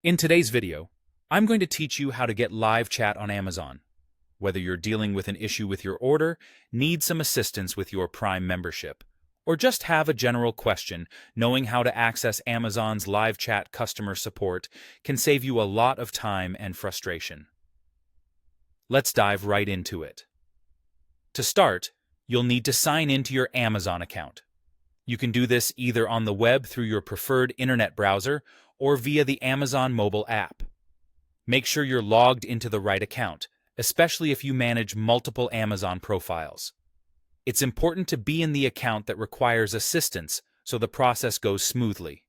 In today's video, I'm going to teach you how to get live chat on Amazon. Whether you're dealing with an issue with your order, need some assistance with your Prime membership, or just have a general question, knowing how to access Amazon's live chat customer support can save you a lot of time and frustration. Let's dive right into it. To start, you'll need to sign into your Amazon account. You can do this either on the web through your preferred internet browser or via the Amazon mobile app. Make sure you're logged into the right account, especially if you manage multiple Amazon profiles. It's important to be in the account that requires assistance so the process goes smoothly.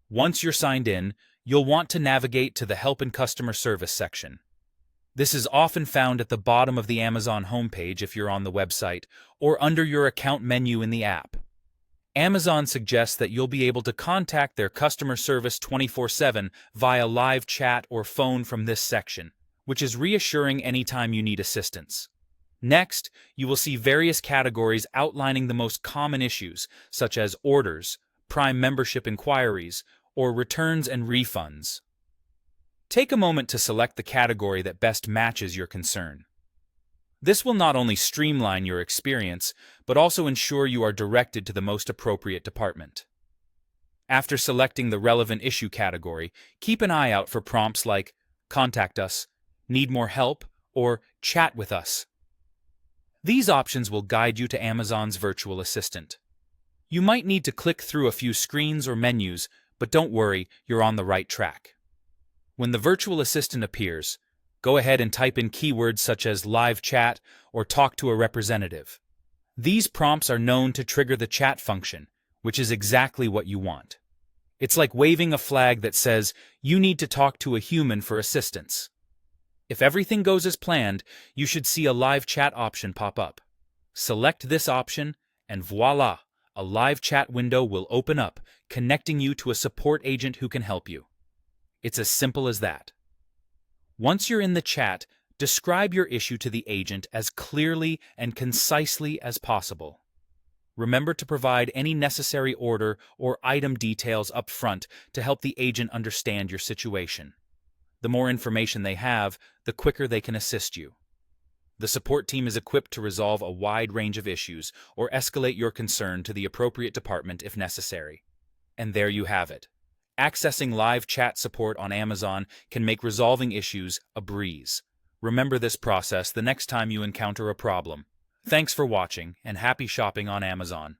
Once you're signed in, you'll want to navigate to the Help and Customer Service section. This is often found at the bottom of the Amazon homepage if you're on the website, or under your account menu in the app. Amazon suggests that you'll be able to contact their customer service 24/7 via live chat or phone from this section, which is reassuring anytime you need assistance. Next, you will see various categories outlining the most common issues, such as orders, Prime membership inquiries, or returns and refunds. Take a moment to select the category that best matches your concern. This will not only streamline your experience, but also ensure you are directed to the most appropriate department. After selecting the relevant issue category, keep an eye out for prompts like "Contact us," "Need more help," or "Chat with us." These options will guide you to Amazon's virtual assistant. You might need to click through a few screens or menus, but don't worry, you're on the right track. When the virtual assistant appears, go ahead and type in keywords such as live chat or talk to a representative. These prompts are known to trigger the chat function, which is exactly what you want. It's like waving a flag that says you need to talk to a human for assistance. If everything goes as planned, you should see a live chat option pop up. Select this option, and voila, a live chat window will open up, connecting you to a support agent who can help you. It's as simple as that. Once you're in the chat, describe your issue to the agent as clearly and concisely as possible. Remember to provide any necessary order or item details up front to help the agent understand your situation. The more information they have, the quicker they can assist you. The support team is equipped to resolve a wide range of issues or escalate your concern to the appropriate department if necessary. And there you have it. Accessing live chat support on Amazon can make resolving issues a breeze. Remember this process the next time you encounter a problem. Thanks for watching, and happy shopping on Amazon.